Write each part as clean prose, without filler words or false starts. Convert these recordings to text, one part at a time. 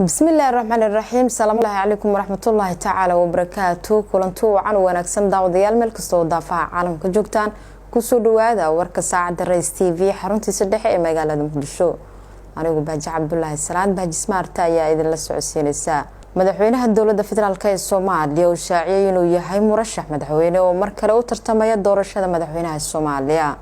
بسم الله الرحمن الرحيم. السلام الله عليكم ورحمة الله تعالى وبركاته. كلنتو عن ونكسن داوديال ملك كستو دافع عالم كجوجتان كسو دوادا ورك ساعة الرئيس تي في حرونتي سدحي إيه مقالة مقدشو أنا باجي عبد الله السلام باجي سمارتا يا إذن لسعودسين الساعة مدحوينها الدولة فدرالكا الصومالية وشاعيين وياهي مرشح مدحوينه ومركله وترتمية دورشة مدحوينها الصومالية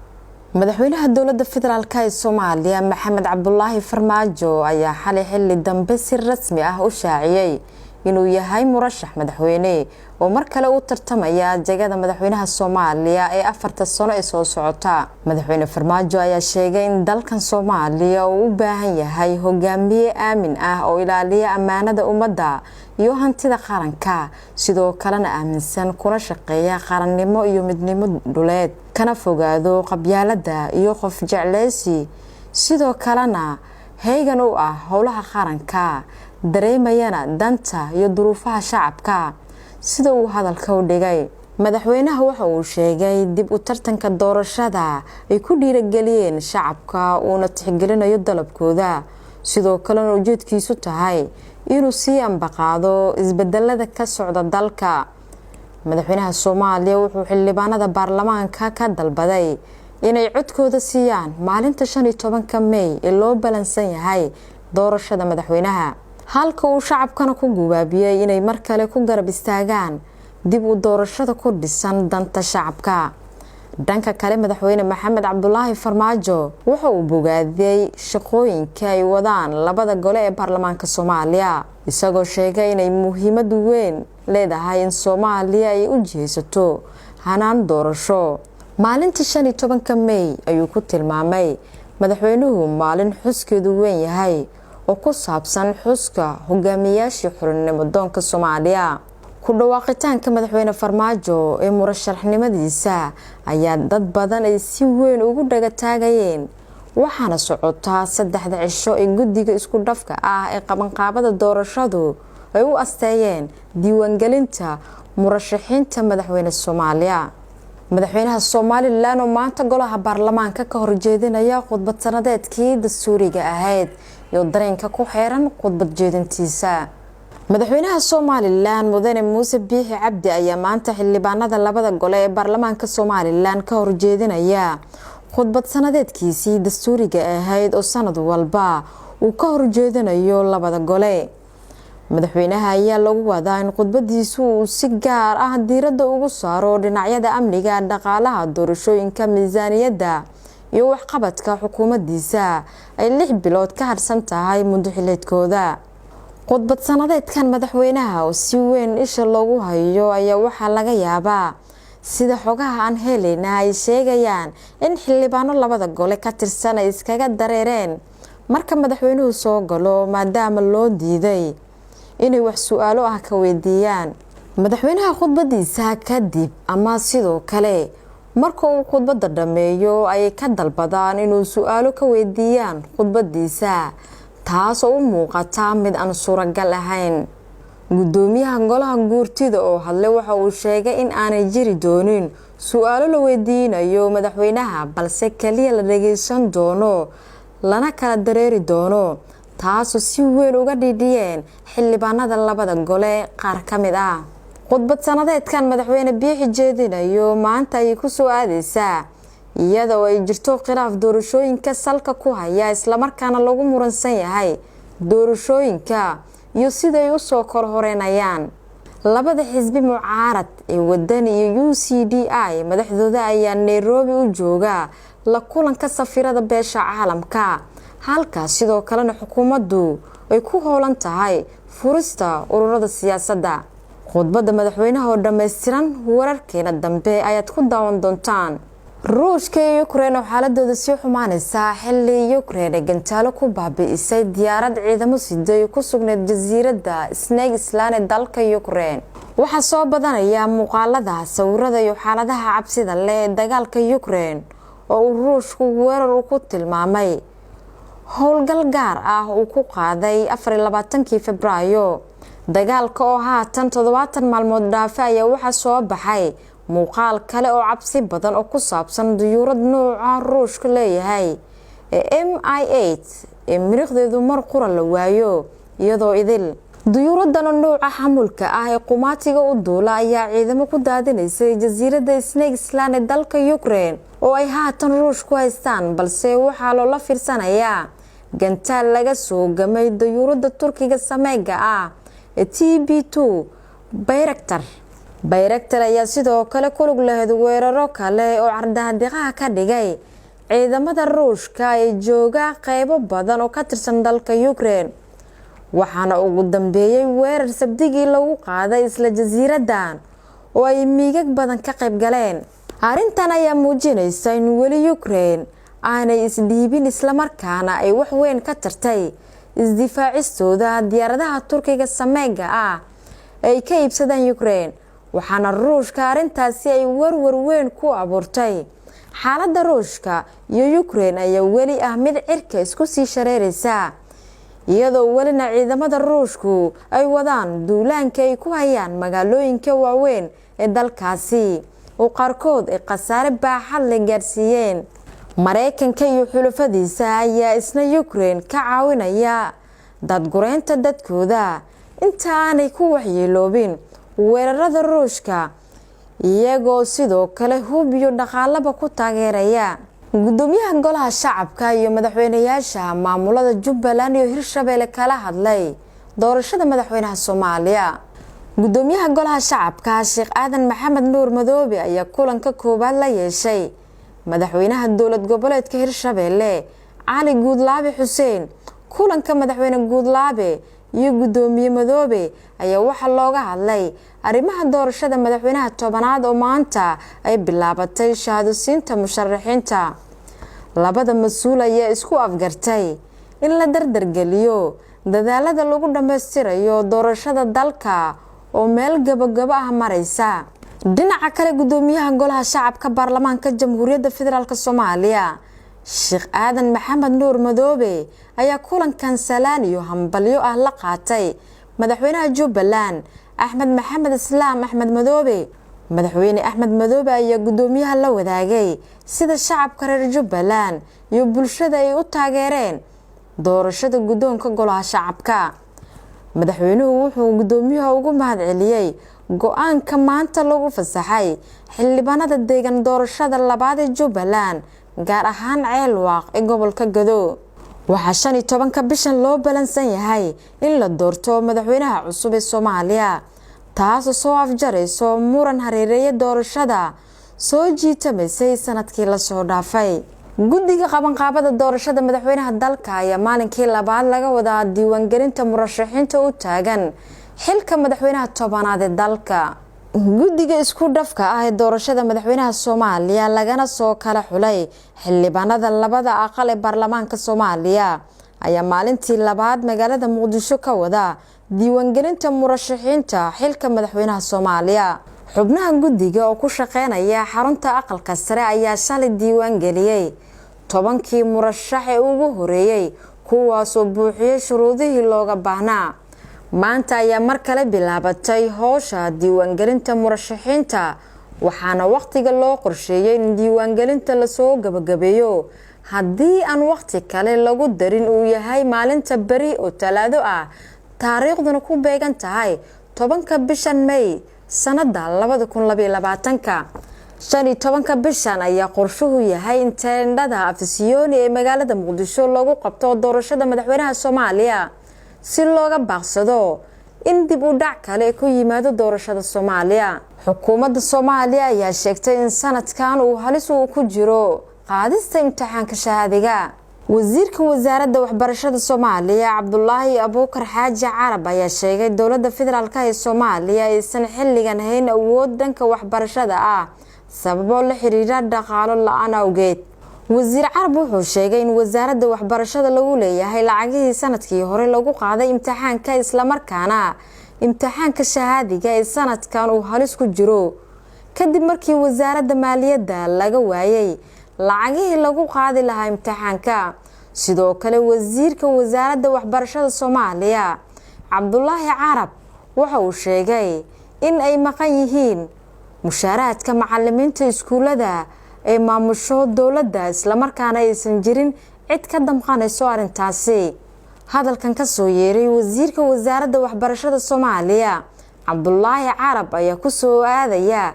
madaxweynaha dowladda federaalka ee Soomaaliya Maxamed Cabdullaahi Farmaajo ayaa xalay xilli dambe si rasmi ah u shaaciyay inuu yahay murashax madaxweyne oo mar kale u tartamaya jagada madaxweynaha Soomaaliya ee 4 sano ee soo socota. Madaxweyne Farmaajo ayaa sheegay in dalkan Soomaaliya uu u baahan yahay hogaamiye aamin ah oo ilaaliya amaanada ummadda iyo hantida qaranka, sidoo kalena aaminsan kuna shaqeeya qarannimo iyo midnimo dhuleed, kana fogaado qabyaalada iyo qof jecleysi, sidoo kalena heegan u ah howlaha qaranka, dareemayana danta iyo duruufaha shacabka, sida uu hadalka u dhigay. Madaxweynaha waxa uu sheegay dib u tartanka doorashada ay ku dhiirigeliyeen shacabka uuna tixgelinayo dalabkooda, sidoo kalena ujeedkiisu tahay inuu sii ambaqaado isbedelada ka socda dalka. madaxweynaha Soomaaliya wuxuu xildhibaanada baarlamaanka ka dalbaday inay codkooda siiyaan maalinta 15 May ee loo balansan yahay doorashada madaxweynaha, halka uu shacabkana ku gubaabiyay inay mar kale ku garab istaagaan dib u doorashada ku dhisan danta shacabka. dhanka kale madaxweyne Maxamed Cabdullaahi Farmaajo waxa uu bogaadiyay shaqooyinka ay wadaan labada gole ee baarlamaanka Soomaaliya, isagoo sheegay inay muhiimad weyn leedahay in Soomaaliya ay u jeesato hanaan doorasho. maalinta 15 May ayuu ku tilmaamay madaxweynuhu maalin xuskeedu weyn yahay oo ku saabsan xuska hogaamiyayaasha xornimo doonka Soomaaliya. ku dhawaaqitaanka madaxweyne Farmaajo ee murashaxnimadiisa ayaa dad badan ay si weyn ugu dhaga taagayeen, waxaana socota 3 cisho ee guddiga isku dhafka ah ee qabanqaabada doorashadu ay u asteeyeen diiwaangelinta murashaxiinta madaxweyne Soomaaliya. madaxweynaha Soomaaliland oo maanta golaha baarlamaanka ka horjeedinaya khudbad sanadeedkii dastuuriga ahayd iyo dareenka ku xeeran khudbad jeedintiisa. madaxweynaha Soomaaliland Mudane Muuse Biixi Cabdi ayaa maanta xildhibaanada labada gole ee baarlamaanka Soomaaliland ka horjeedinaya khudbad sanadeedkiisii dastuuriga ahayd oo sanad walba uu ka horjeedinayo labada gole. madaxweynaha ayaa lagu wadaa in khudbadiisu uu si gaar ah diiradda ugu saaro dhinacyada amniga, dhaqaalaha, doorashooyinka, miisaaniyadda iyo waxqabadka xukuumaddiisa ay 6 bilood ka harsan tahay muddo xileedkooda. khudbad sanadeedkan madaxweynaha oo si weyn isha loogu hayo ayaa waxaa laga yaabaa sida xogaha aan helayna ay sheegayaan in xildhibaano labada gole ka tirsan ay iskaga dareereen marka madaxweynuhu soo galo, maadaama loo diiday inay wax su'aalo ah ka weydiiyaan madaxweynaha khudbadiisa kadib, ama sidoo kale marka uu khudbada dhameeyo ay ka dalbadaan inuu su'aalo ka weydiiyaan khudbadiisa, taas oo u muuqata mid aan suuragal ahayn. gudoomiyaha golaha guurtida oo hadlay waxa uu sheegay in aanay jiri doonin su'aalo la weydiinayo madaxweynaha, balse kaliya la dhageysan doono lana kala dareeri doono, taasoo si weyn uga dhidhiyeen xildhibaanada labada gole qaar ka mid ah. khudbad sanadeedkan madaxweyne Biixi jeedinayo maanta ay ku soo aadaysaa iyadoo ay jirto khilaaf doorashooyinka salka ku haya, isla markaana lagu muransan yahay doorashooyinka iyo sida ay u soo korhoreynayaan. labada xisbi mucaarad ee Wadani iyo UCDI madaxdooda ayaa Nairobi u jooga la kulanka safiirada beesha caalamka, halka sidoo kalena xukuumaddu ay ku hoolan tahay furista ururada siyaasadda. khudbada madaxweynaha oo dhameystiran wararkeena dambe ayaad ku daawan doontaan. Ruushka iyo Ukraine oo xaaladooda sii xumaanaysa xilli Ukraine gantaalo ku baabi'isay diyaarad ciidamo siday ku sugnayd jasiiradda Snake Island ee dalka Ukraine. waxaa soo badanaya muuqaalada, sawirada iyo xaaladaha cabsida leh ee dagaalka Ukraine oo uu Ruushku weerar ku tilmaamay howlgal gaar ah uu ku qaaday 24 Febraayo. dagaalka oo haatan 70 maalmood dhaafay ayaa waxaa soo baxay muuqaal kale oo cabsi badan oo ku saabsan diyuurad nooca Ruushka leeyahay ee MI8 ee miriqdeedu mar qura la waayo iyadoo idil duyuuraddan nooca xamulka ah ee qumaatiga u duula ayaa ciidamo ku daadinaysay jasiiradda Snake Island ee dalka Ukraine oo ay haatan Ruush ku haystaan, balse waxaa loola fiirsanayaa gantaal laga soo gamay duyuuradda Turkiga sameega ah ee TB2 Bayraktar ayaa sidoo kale ku lug lahayd weeraro kale oo cardaadiqaha ka dhigay ciidamada Ruushka ee jooga qaybo badan oo ka tirsan dalka Ukraine, waxaana ugu dambeeyay weerar sabtigii lagu qaaday isla jasiiraddan oo ay miigag badan ka qayb galeen. Arrintan ayaa muujinaysa in weli Ukraine aanay isdhiibin isla markaana ay wax weyn ka tartay isdifaacistooda diyaaradaha Turkiga sameega ah ay ka iibsadeen Ukraine, waxaana Ruushka arrintaasi ay warwar weyn ku abuurtay. Xaaladda Ruushka iyo Ukraine ayaa weli ah mid cirka isku sii shareeraysa, iyadoo welina ciidamada Ruushku ay wadaan duulaanka ay ku hayaan magaalooyinka waaweyn ee dalkaasi oo qaarkood ay khasaare baaxad leh gaarsiiyeen. Mareykanka iyo xulafadiisa ayaa isna Ukraine ka caawinaya dadgureynta dadkooda inta aanay ku waxyeeloobin weerarada Ruushka, iyagoo sidoo kale hub iyo dhaqaalaba ku taageeraya. Gudoomiyaha Golaha Shacabka iyo madaxweynayaasha maamulada Jubbaland iyo Hirshabelle kala hadlay doorashada madaxweynaha Soomaaliya. Gudoomiyaha Golaha Shacabka Sheekh Aadan Maxamed Nuur Madoobe ayaa kulanka koobaad la yeeshay madaxweynaha dowlad goboleedka Hirshabelle Cali Guudlaabe Xuseen. Kulanka madaxweyne Guudlaabe iyo gudoomiye Madoobe ayaa waxa looga hadlay arrimaha doorashada madaxweynaha tobanaad oo maanta ay bilaabatay shahaadooyinka musharaxiinta. Labada mas'uul ayaa isku afgartay in la dardargeliyo dadaalada lagu dhameystirayo doorashada dalka oo meel gabagaba ah maraysa. Dhinaca kale, gudoomiyaha Golaha Shacabka Baarlamaanka Jamhuuriyadda Federaalka Soomaaliya Sheekh Aadan Maxamed Nuur Madoobe ayaa kulankan salaan iyo hambalyo ah la qaatay madaxweynaha Jubbaland Axmed Maxamed Islaam Axmed Madoobe. Madaxweyne Axmed Madoobe ayaa gudoomiyaha la wadaagay sida shacabka reer Jubbaland iyo bulshada ay u taageereen doorashada gudoonka Golaha Shacabka. Madaxweynuhu wuxuu gudoomiyaha ugu mahadceliyay go'aanka maanta lagu fasaxay xildhibaanada deegaan doorashada labaad ee Jubbaland, gaar ahaan Ceelwaaq ee gobolka Gado. Waxaa 15 bishan loo balansan yahay in la doorto madaxweynaha cusub ee Soomaaliya, taas oo soo afjarayso muran hareereeya doorashada soo jiitamaysay sanadkii la soo dhaafay. Guddiga qabanqaabada doorashada madaxweynaha dalka ayaa maalinkii labaad laga wadaa diiwaangelinta murashaxiinta u taagan xilka madaxweynaha tobanaad ee dalka. Guddiga isku dhafka ah ee doorashada madaxweynaha Soomaaliya lagana soo kala xulay xildhibaanada labada aqal ee baarlamaanka Soomaaliya ayaa maalintii labaad magaalada Muqdisho ka wada diiwaangelinta murashaxiinta xilka madaxweynaha Soomaaliya. Xubnaha guddiga oo ku shaqeynaya xarunta aqalka sare ayaa shalay diiwaangeliyay 10 murashax ee ugu horeeyay, kuwaas oo buuxiyay shuruudihii looga baahnaa. Maanta ayaa mar kale bilaabatay howsha diiwaangelinta murashaxiinta, waxaana waqtiga loo qorsheeyay in diiwaangelinta la soo gabagabeeyo haddii aan waqti kale lagu darin uu yahay maalinta bari oo Talaado ah, taariikhduna ku beegan tahay 10 bishan May sanada 2022. 15 bishan ayaa qorshuhu yahay in teendhada Afisyooni ee magaalada Muqdisho lagu qabto doorashada madaxweynaha Soomaaliya si looga baaqsado in dib u dhac kale ku yimaado doorashada Soomaaliya. Xukuumadda Soomaaliya ayaa sheegtay in sanadkan uu halis ku jiro qaadista imtixaanka shahaadiga. Wasiirka Wasaaradda Waxbarashada Soomaaliya Cabdullaahi Abuukar Xaaji Carab ayaa sheegay dowladda federaalka ee Soomaaliya aysan xilligan hayn awood dhanka waxbarashada ah sababo la xiriira dhaqaale la'aan awgeed. Wasiir Carab wuxuu sheegay in wasaaradda waxbarashada lagu leeyahay lacagihii sanadkii hore lagu qaaday imtixaanka, isla markaana imtixaanka shahaadiga ee sanadkan uu halis ku jiro kadib markii wasaaradda maaliyadda laga waayay lacagihii lagu qaadi lahaa imtixaanka. Sidoo kale, wasiirka wasaaradda waxbarashada Soomaaliya Cabdullaahi Carab waxa uu sheegay in ay maqan yihiin mushaaraadka macallimiinta iskuulada ee maamusho dowladda, isla markaana aysan jirin cid ka damqanayso arrintaasi. hadalkan ka soo yeeray wasiirka wasaaradda waxbarashada Soomaaliya Cabdullaahi Carab ayaa ku soo aadaya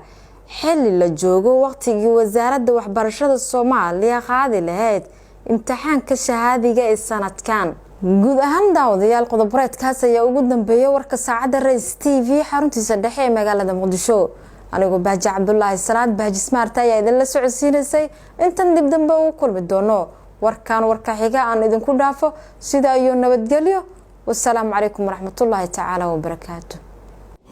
xilli la joogo waqtigii wasaaradda waxbarashada Soomaaliya qaadi lahayd imtixaanka shahaadiga ee sanadkan. guud ahaan daawadayaal qodob-reedkaas ayaa ugu dambeeyay warka saacadda Rays TV xaruntiisa dhexe ee magaalada Muqdisho. anigoo Baaji Cabdullaahi Salaad Baaji Smart ayaa idin la socodsiinayay intan dib dambe u kulmi doono warkan warka xiga aan idinku dhaafo sida iyo nabadgelyo. wassalaamu calaykum waraxmatullaahi tacaala wabarakaatuh.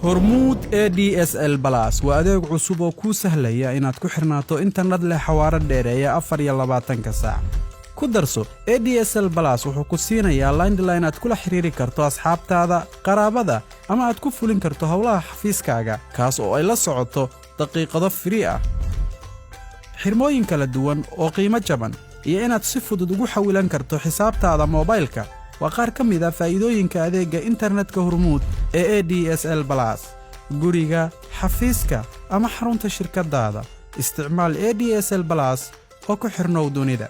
hormuud ADSL Plus waa adeeg cusub oo kuu sahlaya inaad ku xirnaato internet leh xawaare dheereeya 24 saac. ku darso ADSL Plus wuxuu ku siinayaa landline aad kula xiriiri karto asxaabtaada, qaraabada ama aad ku fulin karto hawlaha xafiiskaaga kaas oo ay la socoto daqiiqado free ah. xirmooyin kala duwan oo qiimo jaban iyo inaad si fudud ugu xawilan karto xisaabtaada moobilka waa qaar ka mid ah faa'iidooyinka adeegga internetka hormuud ee ADSL Plus. guriga, xafiiska ama xarunta shirkadaada isticmaal ADSL Plus oo ku xirnow dunida.